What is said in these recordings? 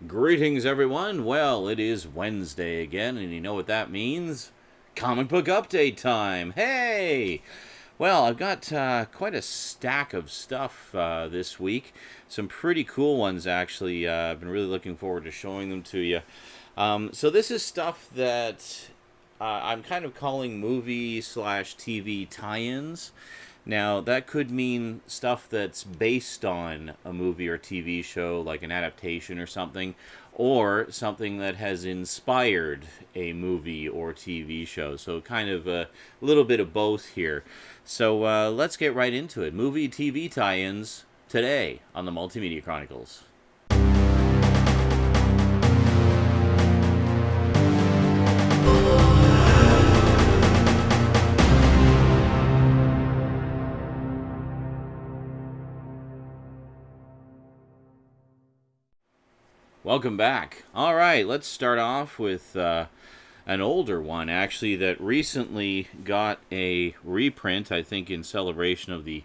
Greetings, everyone. Well, it is Wednesday again, and you know what that means? Comic book update time. Hey! Well, I've got quite a stack of stuff this week. Some pretty cool ones, actually. I've been really looking forward to showing them to you. So this is stuff that I'm kind of calling movie slash TV tie-ins. Now, that could mean stuff that's based on a movie or TV show, like an adaptation or something, or something that has inspired a movie or TV show. So, kind of a little bit of both here. So, let's get right into it. Movie TV tie ins today on the Multimedia Chronicles. Welcome back. All right, let's start off with an older one, actually, that recently got a reprint, I think, in celebration of the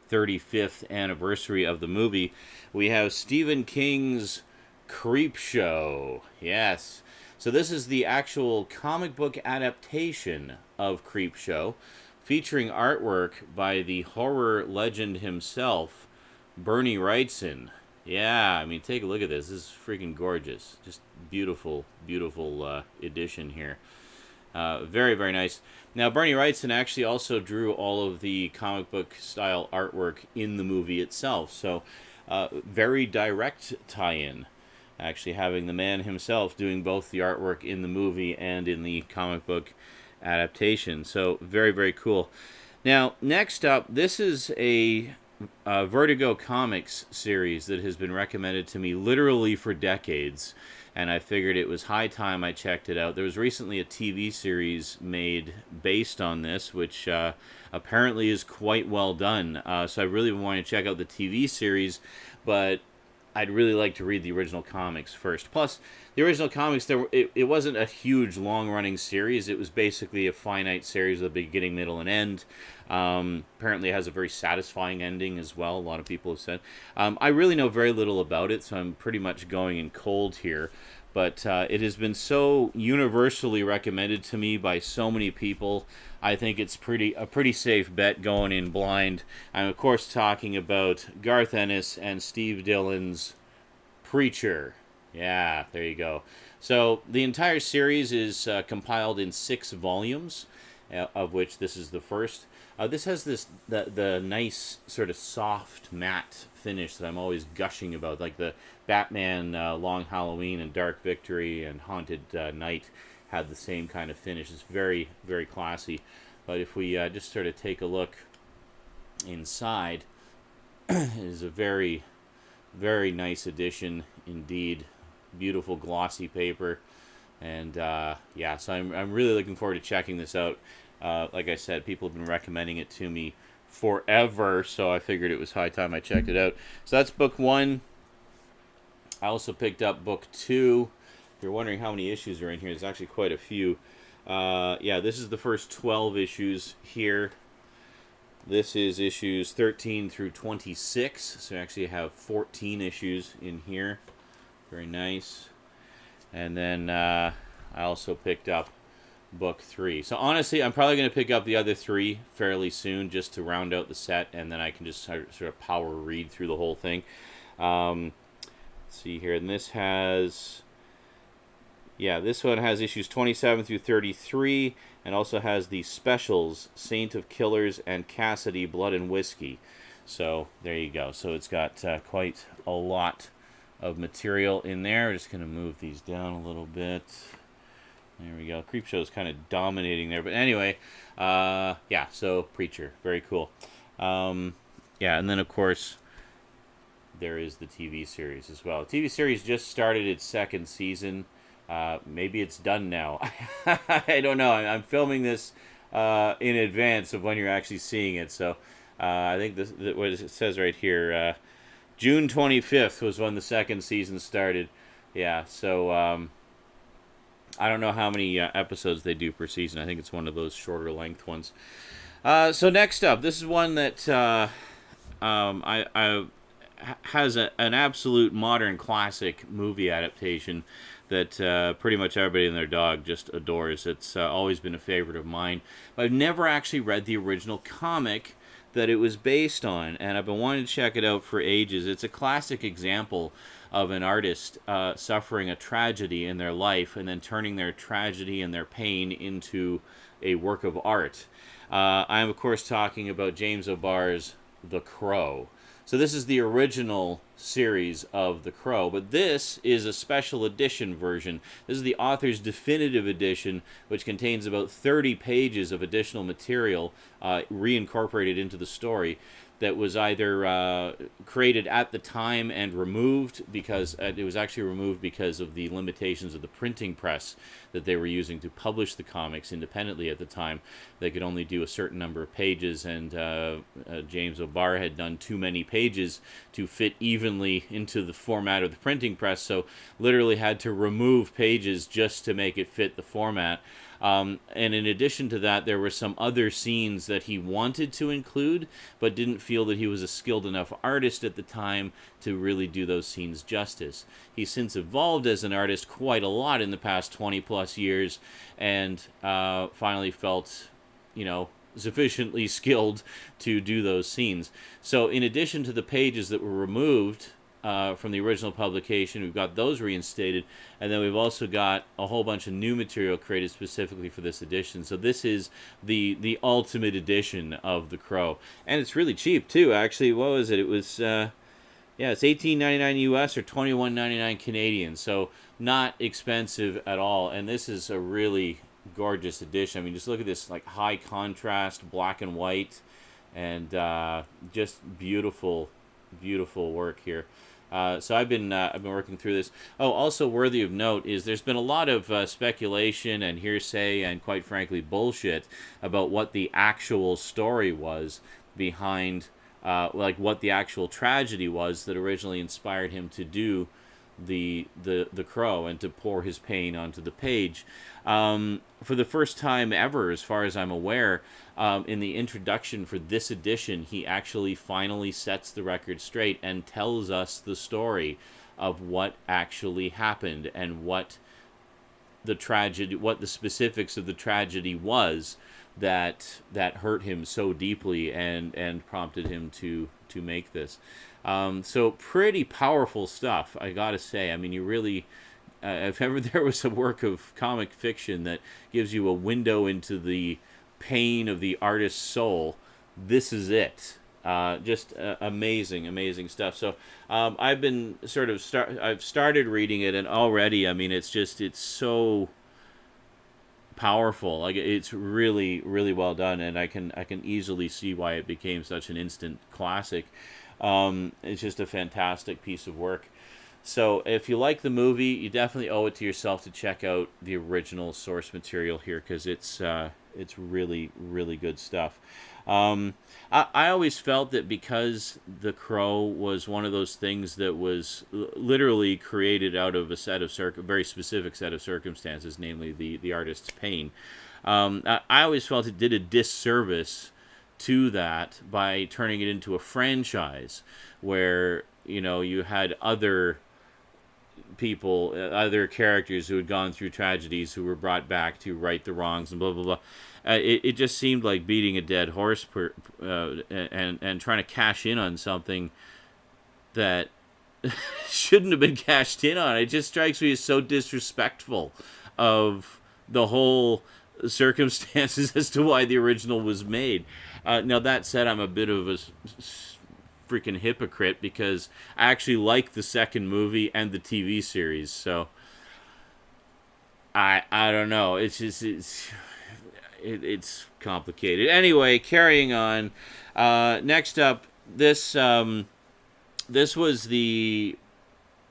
35th anniversary of the movie. We have Stephen King's Creepshow. Yes. So this is the actual comic book adaptation of Creepshow, featuring artwork by the horror legend himself, Bernie Wrightson. Yeah, I mean, take a look at this. This is freaking gorgeous. Just beautiful, beautiful edition here. Very, very nice. Now, Bernie Wrightson actually also drew all of the comic book style artwork in the movie itself. So, very direct tie-in. Actually, having the man himself doing both the artwork in the movie and in the comic book adaptation. So, very, very cool. Now, next up, this is a Vertigo Comics series that has been recommended to me literally for decades, and I figured it was high time I checked it out. There was recently a TV series made based on this, which apparently is quite well done. So I really want to check out the TV series, but I'd really like to read the original comics first. Plus, the original comics, it wasn't a huge, long-running series. It was basically a finite series with a beginning, middle, and end. Apparently, it has a very satisfying ending as well, a lot of people have said. I really know very little about it, so I'm pretty much going in cold here. But it has been so universally recommended to me by so many people. I think it's a pretty safe bet going in blind. I'm, of course, talking about Garth Ennis and Steve Dillon's Preacher. Yeah, there you go. So the entire series is compiled in 6 volumes, of which this is the first. This has the nice sort of soft matte finish that I'm always gushing about, like the Batman Long Halloween and Dark Victory and Haunted Night had the same kind of finish. It's very, very classy. But if we just sort of take a look inside, it is a very, very nice edition indeed. Beautiful glossy paper. And yeah, so I'm really looking forward to checking this out. Like I said, people have been recommending it to me forever, so I figured it was high time I checked it out. So that's book 1. I also picked up book 2. If you're wondering how many issues are in here, there's actually quite a few. Yeah, this is the first 12 issues here. This is issues 13 through 26, so I actually have 14 issues in here. Very nice. And then I also picked up book 3. So honestly, I'm probably going to pick up the other 3 fairly soon just to round out the set, and then I can just sort of power read through the whole thing. Let's see here. And this has... Yeah, this one has issues 27 through 33, and also has the specials, Saint of Killers and Cassidy, Blood and Whiskey. So there you go. So it's got quite a lot of material in there. We're just going to move these down a little bit. There we go. Creepshow is kind of dominating there. But anyway, yeah, so Preacher. Very cool. Yeah, and then, of course, there is the TV series as well. The TV series just started its 2nd season. Maybe it's done now. I don't know. I'm filming this in advance of when you're actually seeing it. So I think this what it says right here, June 25th was when the 2nd season started. Yeah, so I don't know how many episodes they do per season. I think it's one of those shorter length ones. So next up, this is one that I has an absolute modern classic movie adaptation that pretty much everybody and their dog just adores. It's always been a favorite of mine. But I've never actually read the original comic that it was based on, and I've been wanting to check it out for ages. It's a classic example of an artist suffering a tragedy in their life and then turning their tragedy and their pain into a work of art. I'm, of course, talking about James O'Barr's The Crow. So this is the original series of The Crow, but this is a special edition version. This is the author's definitive edition, which contains about 30 pages of additional material reincorporated into the story that was either created at the time and removed because it was actually removed because of the limitations of the printing press that they were using to publish the comics independently at the time. They could only do a certain number of pages, and James O'Barr had done too many pages to fit evenly into the format of the printing press, so literally had to remove pages just to make it fit the format. And in addition to that, there were some other scenes that he wanted to include, but didn't feel that he was a skilled enough artist at the time to really do those scenes justice. He's since evolved as an artist quite a lot in the past 20 plus years, and finally felt, sufficiently skilled to do those scenes. So in addition to the pages that were removed from the original publication, we've got those reinstated, and then we've also got a whole bunch of new material created specifically for this edition. So this is the ultimate edition of The Crow, and it's really cheap too. Actually, what was it? It was it's $18.99 US or $21.99 Canadian. So not expensive at all. And this is a really gorgeous edition. I mean, just look at this, like, high contrast black and white, and just beautiful work here. So I've been working through this. Oh, also worthy of note is there's been a lot of speculation and hearsay and, quite frankly, bullshit about what the actual story was behind, what the actual tragedy was that originally inspired him to do the Crow and to pour his pain onto the page. For the first time ever, as far as I'm aware, in the introduction for this edition, he actually finally sets the record straight and tells us the story of what actually happened and what the specifics of the tragedy was that hurt him so deeply and prompted him to make this. So pretty powerful stuff, I gotta say. I mean, you really, if ever there was a work of comic fiction that gives you a window into the pain of the artist's soul, this is it. Just amazing stuff. So I've been I've started reading it, and already, I mean, it's so powerful. Like, it's really well done, and I can easily see why it became such an instant classic. It's just a fantastic piece of work. So if you like the movie, you definitely owe it to yourself to check out the original source material here, because it's really good stuff. I always felt that because The Crow was one of those things that was literally created out of a very specific set of circumstances, namely the artist's pain, I always felt it did a disservice to that by turning it into a franchise where, you had other people, other characters who had gone through tragedies who were brought back to right the wrongs and blah blah blah. It just seemed like beating a dead horse and trying to cash in on something that shouldn't have been cashed in on. It just strikes me as so disrespectful of the whole circumstances as to why the original was made. Now, that said, I'm a bit of a freaking hypocrite because I actually like the second movie and the TV series, so I don't know. It's just it's complicated. Anyway, carrying on. Next up, this was the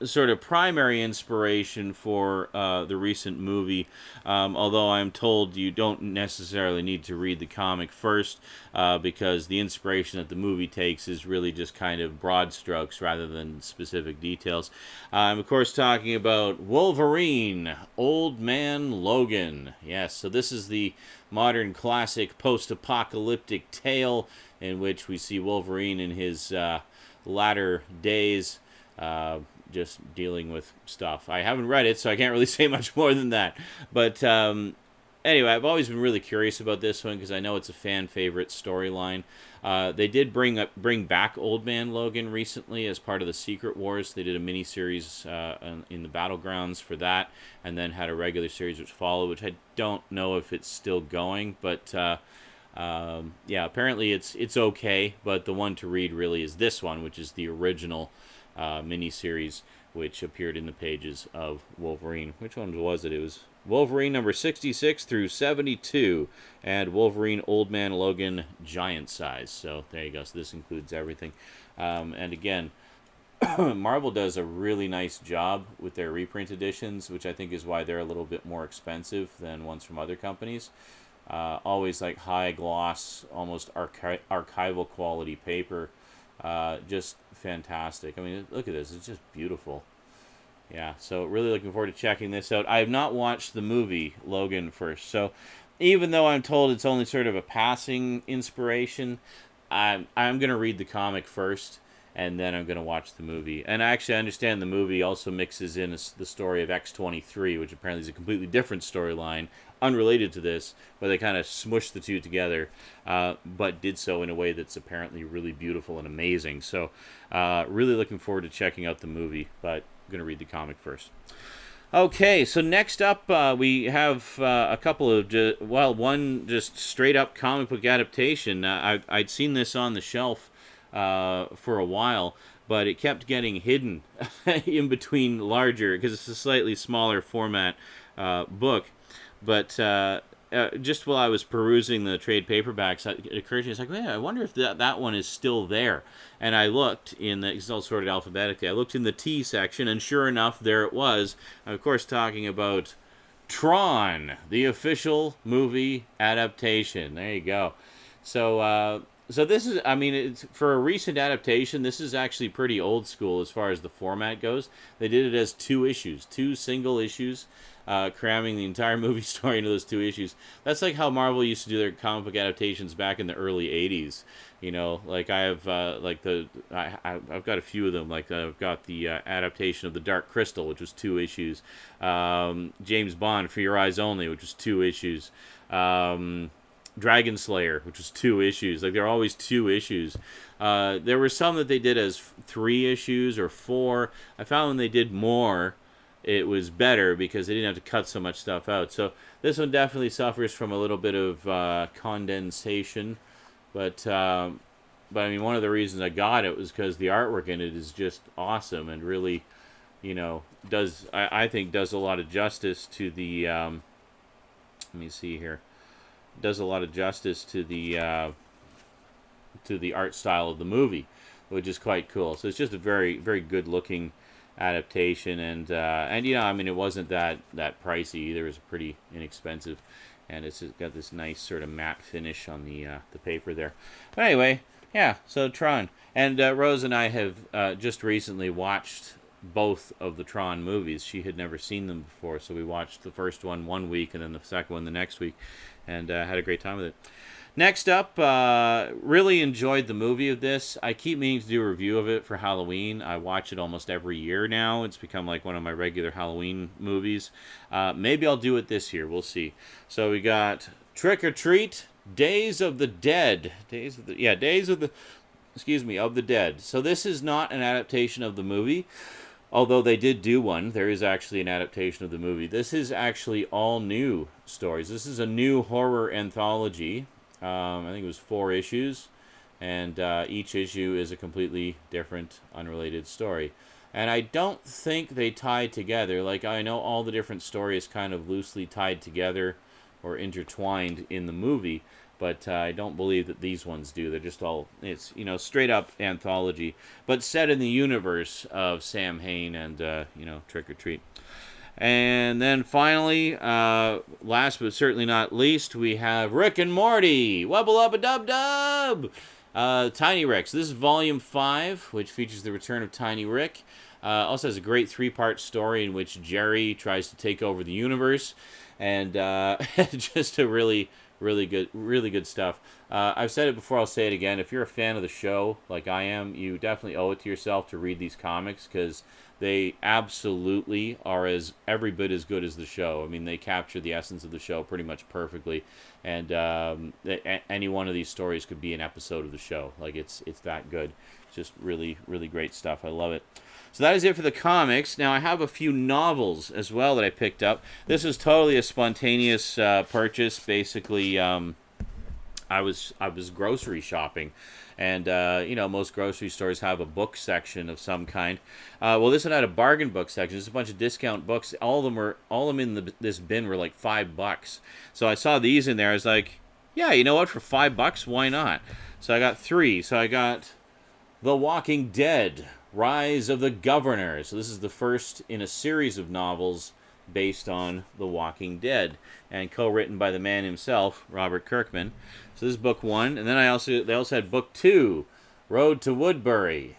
sort of primary inspiration for the recent movie, although I'm told you don't necessarily need to read the comic first, because the inspiration that the movie takes is really just kind of broad strokes rather than specific details. I'm, of course, talking about Wolverine Old Man Logan. Yes, so this is the modern classic post-apocalyptic tale in which we see Wolverine in his latter days, just dealing with stuff. I haven't read it, so I can't really say much more than that. But anyway, I've always been really curious about this one because I know it's a fan favorite storyline. They did bring back Old Man Logan recently as part of the Secret Wars. They did a miniseries in the Battlegrounds for that, and then had a regular series which followed, which I don't know if it's still going, but yeah, apparently it's okay. But the one to read really is this one, which is the original miniseries, which appeared in the pages of Wolverine. Which one was it? It was Wolverine number 66 through 72, and Wolverine Old Man Logan giant size. So there you go. So this includes everything. And again, Marvel does a really nice job with their reprint editions, which I think is why they're a little bit more expensive than ones from other companies. Always like high gloss, almost archival quality paper. Just fantastic. I mean, look at this. It's just beautiful. Yeah, so really looking forward to checking this out. I have not watched the movie Logan first, so even though I'm told it's only sort of a passing inspiration, I'm going to read the comic first, and then I'm going to watch the movie. And actually, I understand the movie also mixes in the story of X-23, which apparently is a completely different storyline, unrelated to this, but they kind of smushed the two together, but did so in a way that's apparently really beautiful and amazing. So really looking forward to checking out the movie, but I'm going to read the comic first. Okay, so next up we have a couple of, one just straight up comic book adaptation. I'd seen this on the shelf for a while, but it kept getting hidden in between larger, because it's a slightly smaller format book. But just while I was perusing the trade paperbacks, it occurred to me, it's like, I wonder if that one is still there. And I looked it's all sorted alphabetically. I looked in the T section, and sure enough, there it was. Of course, talking about Tron, the official movie adaptation. There you go. So this is, I mean, for a recent adaptation, this is actually pretty old school as far as the format goes. They did it as 2 issues, 2 single issues, cramming the entire movie story into those 2 issues. That's like how Marvel used to do their comic book adaptations back in the early 80s. You know, like I have, I've got a few of them. Like I've got the adaptation of The Dark Crystal, which was 2 issues. James Bond, For Your Eyes Only, which was 2 issues. Dragon Slayer, which was 2 issues. Like, they're always 2 issues. There were some that they did as 3 issues or 4. I found when they did more, it was better because they didn't have to cut so much stuff out. So this one definitely suffers from a little bit of condensation. But I mean, one of the reasons I got it was because the artwork in it is just awesome and really, you know, I think does a lot of justice to the, let me see here. Does a lot of justice to the art style of the movie, which is quite cool. So it's just a very, very good looking adaptation, and you know, I mean, it wasn't that pricey either. It was pretty inexpensive, and it's got this nice sort of matte finish on the paper there. But anyway, yeah. So Tron, and Rose and I have just recently watched both of the Tron movies. She had never seen them before, so we watched the first one week and then the second one the next week, and had a great time with it. Next up, really enjoyed the movie of this. I keep meaning to do a review of it for Halloween. I watch it almost every year now. It's become like one of my regular Halloween movies. Maybe I'll do it this year. We'll see. So we got Trick or Treat, Days of the Dead. Days of the Dead. So this is not an adaptation of the movie. Although they did do one, there is actually an adaptation of the movie. This is actually all new stories. This is a new horror anthology. I think it was 4 issues, and each issue is a completely different, unrelated story. And I don't think they tie together. Like, I know all the different stories kind of loosely tied together or intertwined in the movie, but I don't believe that these ones do. They're just all, it's, you know, straight up anthology, but set in the universe of Sam Hain and, you know, Trick or Treat. And then finally, last but certainly not least, we have Rick and Morty. Wubble up a dub dub. Tiny Rick. So this is volume 5, which features the return of Tiny Rick. Also has a great 3-part story in which Jerry tries to take over the universe, and just a really, really good stuff. I've said it before, I'll say it again. If you're a fan of the show, like I am, you definitely owe it to yourself to read these comics, because they absolutely are as every bit as good as the show. I mean, they capture the essence of the show pretty much perfectly, and any one of these stories could be an episode of the show. Like, it's that good. It's just really, really great stuff. I love it. So that is it for the comics. Now, I have a few novels as well that I picked up. This is totally a spontaneous purchase. Basically, I was grocery shopping, and most grocery stores have a book section of some kind. Well, this one had a bargain book section. There's a bunch of discount books. All of them in this bin were like $5. So I saw these in there. I was like, yeah, you know what? For $5, why not? So I got 3. So I got The Walking Dead: Rise of the Governor. So this is the first in a series of novels based on The Walking Dead, and co-written by the man himself, Robert Kirkman. So this is book 1, and then they also had book 2, Road to Woodbury.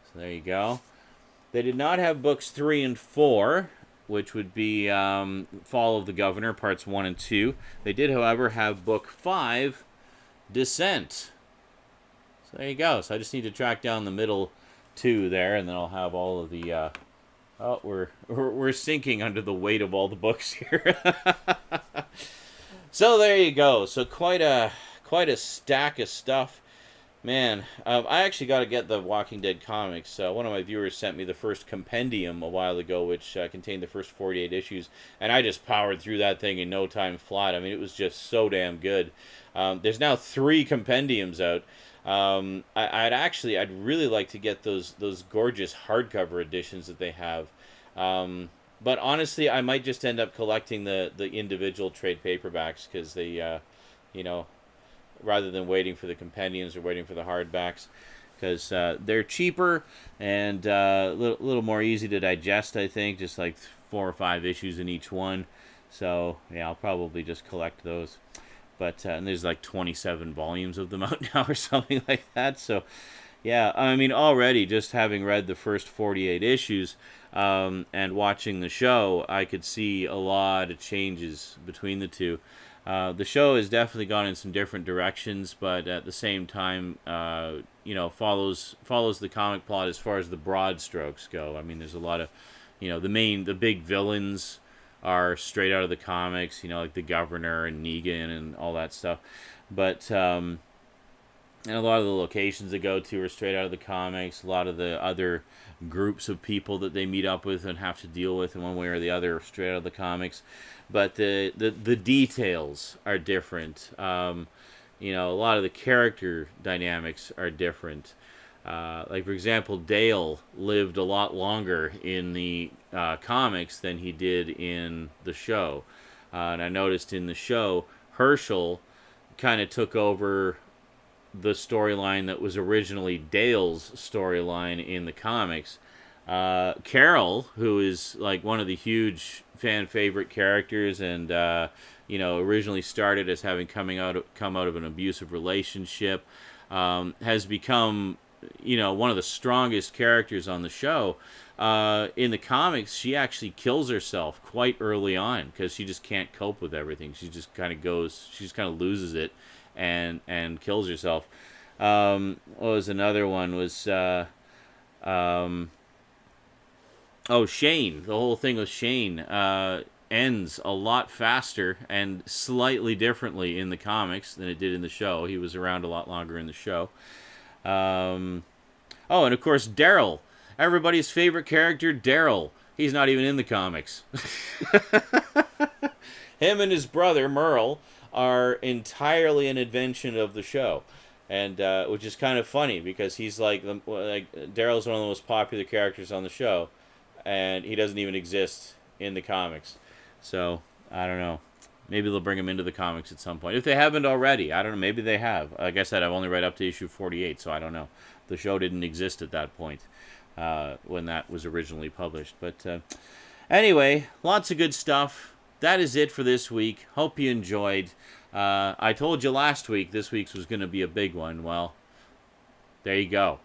So there you go. They did not have books 3 and 4, which would be Fall of the Governor, parts 1 and 2. They did, however, have book 5, Descent. So there you go. So I just need to track down the middle 2 there, and then I'll have all of the we're sinking under the weight of all the books here. So there you go. So quite a stack of stuff, man. I actually got to get the Walking Dead comics. One of my viewers sent me the first compendium a while ago, which contained the first 48 issues, and I just powered through that thing in no time flat. I mean, it was just so damn good. There's now 3 compendiums out. I'd really like to get those gorgeous hardcover editions that they have. But honestly, I might just end up collecting the individual trade paperbacks, because they, rather than waiting for the compendiums or waiting for the hardbacks, because they're cheaper and a little more easy to digest, I think, just like 4 or 5 issues in each one. So yeah, I'll probably just collect those. But and there's like 27 volumes of them out now or something like that. So yeah, I mean, already just having read the first 48 issues and watching the show, I could see a lot of changes between the two. The show has definitely gone in some different directions, but at the same time, follows the comic plot as far as the broad strokes go. I mean, there's a lot of, the big villains are straight out of the comics, like the Governor and Negan and all that stuff. But and a lot of the locations they go to are straight out of the comics. A lot of the other groups of people that they meet up with and have to deal with in one way or the other are straight out of the comics. But the details are different. A lot of the character dynamics are different. Like, for example, Dale lived a lot longer in the comics than he did in the show. And I noticed in the show, Herschel kind of took over the storyline that was originally Dale's storyline in the comics. Carol, who is like one of the huge fan favorite characters, and originally started as having come out of an abusive relationship, has become one of the strongest characters on the show. In the comics, she actually kills herself quite early on because she just can't cope with everything. She just kind of loses it and kills herself. What was another one? Was Shane. The whole thing with Shane ends a lot faster and slightly differently in the comics than it did in the show. He was around a lot longer in the show. And of course, Daryl. Everybody's favorite character, Daryl. He's not even in the comics. Him and his brother, Merle, are entirely an invention of the show. And which is kind of funny, because he's Daryl's one of the most popular characters on the show, and he doesn't even exist in the comics. So, I don't know. Maybe they'll bring him into the comics at some point. If they haven't already, I don't know. Maybe they have. Like I said, I've only read up to issue 48, so I don't know. The show didn't exist at that point when that was originally published. But anyway, lots of good stuff. That is it for this week. Hope you enjoyed. I told you last week this week's was going to be a big one. Well, There you go.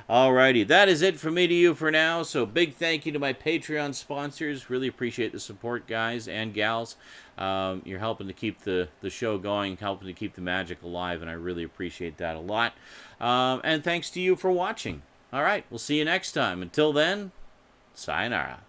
Alrighty, that is it from me to you for now. So big thank you to my Patreon sponsors. Really appreciate the support, guys and gals. You're helping to keep the show going, helping to keep the magic alive, and I really appreciate that a lot. And thanks to you for watching. All right, we'll see you next time. Until then, sayonara.